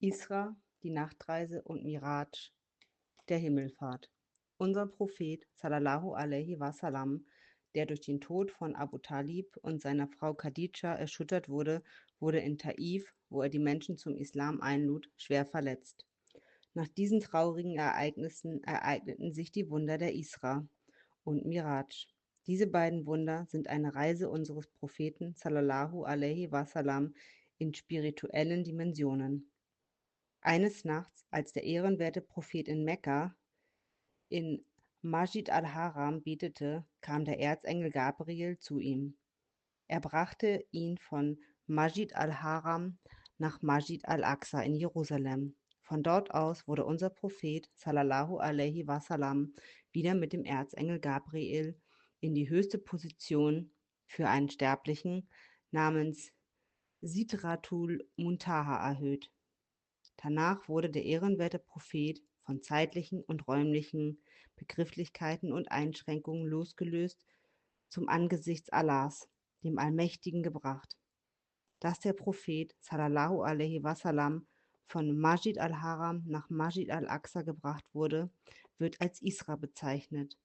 Isra, die Nachtreise und Miraj, der Himmelfahrt. Unser Prophet sallallahu alaihi wasallam, der durch den Tod von Abu Talib und seiner Frau Khadija erschüttert wurde, wurde in Taif, wo er die Menschen zum Islam einlud, schwer verletzt. Nach diesen traurigen Ereignissen ereigneten sich die Wunder der Isra und Miraj. Diese beiden Wunder sind eine Reise unseres Propheten sallallahu alaihi wasallam in spirituellen Dimensionen. Eines Nachts, als der ehrenwerte Prophet in Mekka in Masjid al-Haram betete, kam der Erzengel Gabriel zu ihm. Er brachte ihn von Masjid al-Haram nach Masjid al-Aqsa in Jerusalem. Von dort aus wurde unser Prophet sallallahu alaihi wasallam wieder mit dem Erzengel Gabriel in die höchste Position für einen Sterblichen namens Sidratul Muntaha erhöht. Danach wurde der ehrenwerte Prophet von zeitlichen und räumlichen Begrifflichkeiten und Einschränkungen losgelöst zum Angesicht Allahs, dem Allmächtigen, gebracht. Dass der Prophet sallallahu alaihi wasallam von Masjid al-Haram nach Masjid al-Aqsa gebracht wurde, wird als Isra bezeichnet.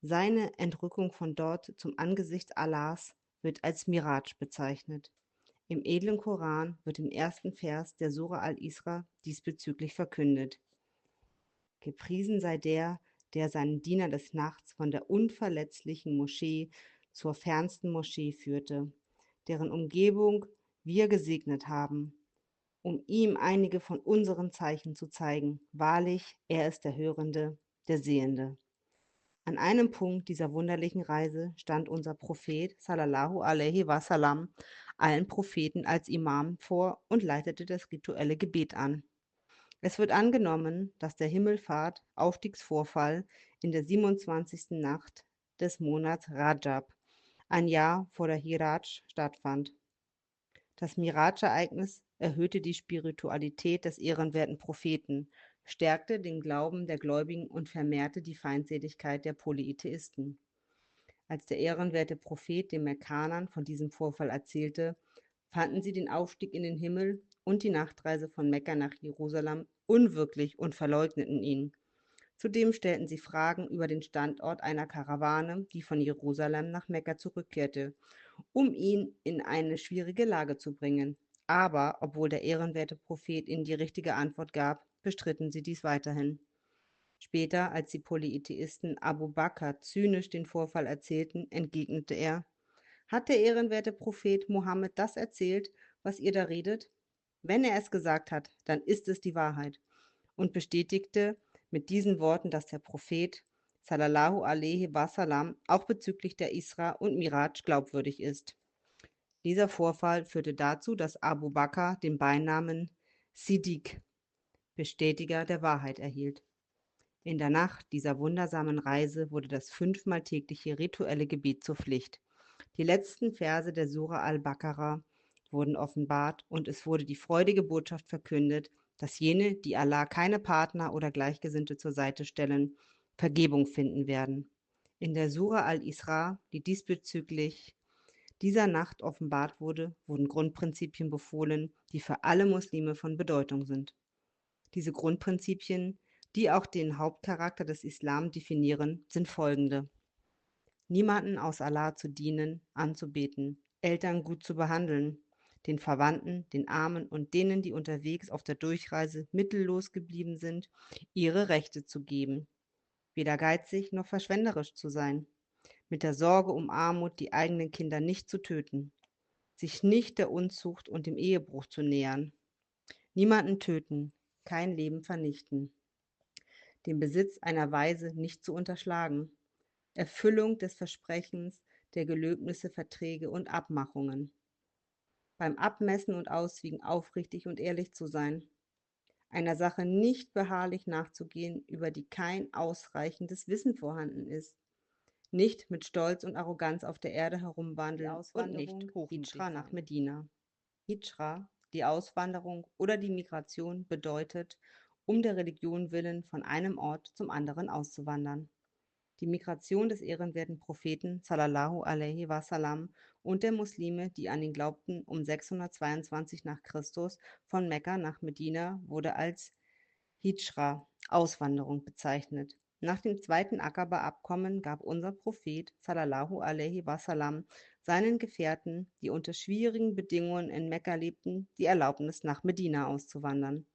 Seine Entrückung von dort zum Angesicht Allahs wird als Miraj bezeichnet. Im edlen Koran wird im ersten Vers der Sura al-Isra diesbezüglich verkündet: Gepriesen sei der, der seinen Diener des Nachts von der unverletzlichen Moschee zur fernsten Moschee führte, deren Umgebung wir gesegnet haben, um ihm einige von unseren Zeichen zu zeigen. Wahrlich, er ist der Hörende, der Sehende. An einem Punkt dieser wunderlichen Reise stand unser Prophet sallallahu alaihi wasallam allen Propheten als Imam vor und leitete das rituelle Gebet an. Es wird angenommen, dass der Himmelfahrt Aufstiegsvorfall in der 27. Nacht des Monats Rajab, ein Jahr vor der Hiraj, stattfand. Das Miraj-Ereignis erhöhte die Spiritualität des ehrenwerten Propheten, stärkte den Glauben der Gläubigen und vermehrte die Feindseligkeit der Polytheisten. Als der ehrenwerte Prophet den Mekkanern von diesem Vorfall erzählte, fanden sie den Aufstieg in den Himmel und die Nachtreise von Mekka nach Jerusalem unwirklich und verleugneten ihn. Zudem stellten sie Fragen über den Standort einer Karawane, die von Jerusalem nach Mekka zurückkehrte, um ihn in eine schwierige Lage zu bringen. Aber obwohl der ehrenwerte Prophet ihnen die richtige Antwort gab, bestritten sie dies weiterhin. Später, als die Polytheisten Abu Bakr zynisch den Vorfall erzählten, entgegnete er: Hat der ehrenwerte Prophet Mohammed das erzählt, was ihr da redet? Wenn er es gesagt hat, dann ist es die Wahrheit. Und bestätigte mit diesen Worten, dass der Prophet sallallahu alaihi wasallam auch bezüglich der Isra und Miraj glaubwürdig ist. Dieser Vorfall führte dazu, dass Abu Bakr den Beinamen Siddiq, Bestätiger der Wahrheit, erhielt. In der Nacht dieser wundersamen Reise wurde das fünfmal tägliche rituelle Gebet zur Pflicht. Die letzten Verse der Sura al-Baqarah wurden offenbart und es wurde die freudige Botschaft verkündet, dass jene, die Allah keine Partner oder Gleichgesinnte zur Seite stellen, Vergebung finden werden. In der Sura al-Isra, die diesbezüglich dieser Nacht offenbart wurde, wurden Grundprinzipien befohlen, die für alle Muslime von Bedeutung sind. Diese Grundprinzipien, die auch den Hauptcharakter des Islam definieren, sind folgende: Niemanden aus Allah zu dienen, anzubeten, Eltern gut zu behandeln, den Verwandten, den Armen und denen, die unterwegs auf der Durchreise mittellos geblieben sind, ihre Rechte zu geben, weder geizig noch verschwenderisch zu sein, mit der Sorge um Armut die eigenen Kinder nicht zu töten, sich nicht der Unzucht und dem Ehebruch zu nähern, niemanden töten, kein Leben vernichten, den Besitz einer Waise nicht zu unterschlagen, Erfüllung des Versprechens, der Gelöbnisse, Verträge und Abmachungen, beim Abmessen und Auswiegen aufrichtig und ehrlich zu sein, einer Sache nicht beharrlich nachzugehen, über die kein ausreichendes Wissen vorhanden ist, nicht mit Stolz und Arroganz auf der Erde herumwandeln und nicht Hijra nach Medina. Hijra, die Auswanderung oder die Migration, bedeutet, um der Religion willen von einem Ort zum anderen auszuwandern. Die Migration des ehrenwerten Propheten sallallahu alaihi wasallam und der Muslime, die an ihn glaubten, um 622 nach Christus von Mekka nach Medina wurde als Hijra, Auswanderung, bezeichnet. Nach dem zweiten Akaba-Abkommen gab unser Prophet sallallahu alaihi wasallam seinen Gefährten, die unter schwierigen Bedingungen in Mekka lebten, die Erlaubnis, nach Medina auszuwandern.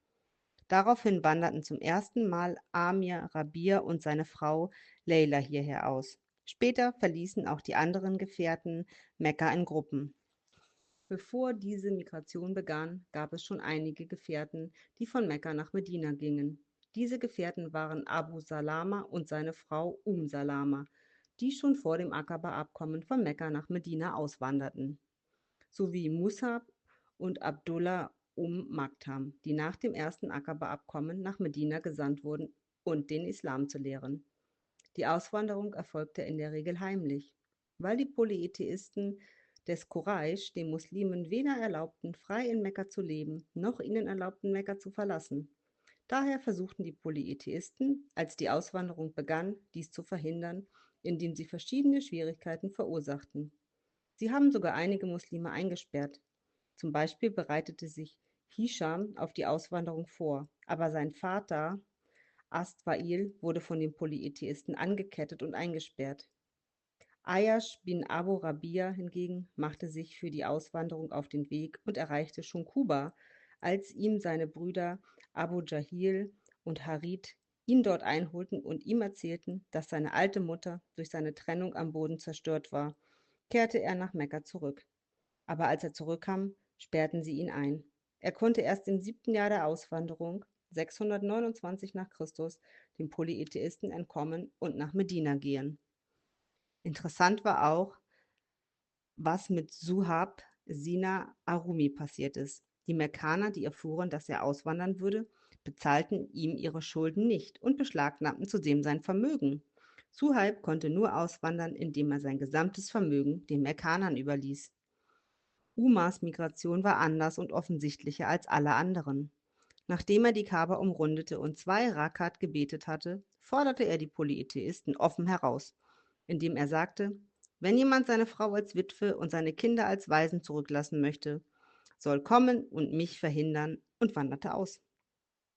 Daraufhin wanderten zum ersten Mal Amir Rabia und seine Frau Leila hierher aus. Später verließen auch die anderen Gefährten Mekka in Gruppen. Bevor diese Migration begann, gab es schon einige Gefährten, die von Mekka nach Medina gingen. Diese Gefährten waren Abu Salama und seine Frau Salama, die schon vor dem Akaba-Abkommen von Mekka nach Medina auswanderten, sowie Musab und Abdullah Maktam, die nach dem ersten Akaba-Abkommen nach Medina gesandt wurden und den Islam zu lehren. Die Auswanderung erfolgte in der Regel heimlich, weil die Polytheisten des Quraysh den Muslimen weder erlaubten, frei in Mekka zu leben, noch ihnen erlaubten, Mekka zu verlassen. Daher versuchten die Polytheisten, als die Auswanderung begann, dies zu verhindern, indem sie verschiedene Schwierigkeiten verursachten. Sie haben sogar einige Muslime eingesperrt. Zum Beispiel bereitete sich Hisham auf die Auswanderung vor, aber sein Vater Astwail wurde von den Polytheisten angekettet und eingesperrt. Ayash bin Abu Rabia hingegen machte sich für die Auswanderung auf den Weg und erreichte schon Kuba, als ihm seine Brüder Abu Jahil und Harid ihn dort einholten und ihm erzählten, dass seine alte Mutter durch seine Trennung am Boden zerstört war, kehrte er nach Mekka zurück. Aber als er zurückkam, sperrten sie ihn ein. Er konnte erst im 7. Jahr der Auswanderung, 629 nach Christus, den Polytheisten entkommen und nach Medina gehen. Interessant war auch, was mit Suhab Sina Arumi passiert ist. Die Mekkaner, die erfuhren, dass er auswandern würde, bezahlten ihm ihre Schulden nicht und beschlagnahmten zudem sein Vermögen. Suhaib konnte nur auswandern, indem er sein gesamtes Vermögen den Mekkanern überließ. Umars Migration war anders und offensichtlicher als alle anderen. Nachdem er die Kaaba umrundete und 2 Rakat gebetet hatte, forderte er die Polytheisten offen heraus, indem er sagte, wenn jemand seine Frau als Witwe und seine Kinder als Waisen zurücklassen möchte, soll kommen und mich verhindern, und wanderte aus.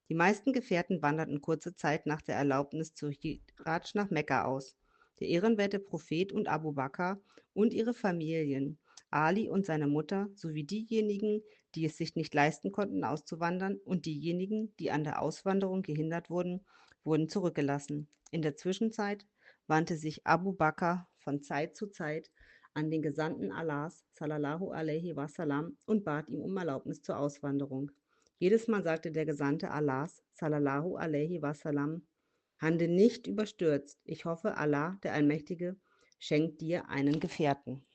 Die meisten Gefährten wanderten kurze Zeit nach der Erlaubnis zur Hijrat nach Mekka aus. Der ehrenwerte Prophet und Abu Bakr und ihre Familien, Ali und seine Mutter, sowie diejenigen, die es sich nicht leisten konnten, auszuwandern, und diejenigen, die an der Auswanderung gehindert wurden, wurden zurückgelassen. In der Zwischenzeit wandte sich Abu Bakr von Zeit zu Zeit an den Gesandten Allahs, sallallahu alaihi wasallam, und bat ihm um Erlaubnis zur Auswanderung. Jedes Mal sagte der Gesandte Allahs, sallallahu alaihi wasallam, handle nicht überstürzt. Ich hoffe, Allah, der Allmächtige, schenkt dir einen Gefährten.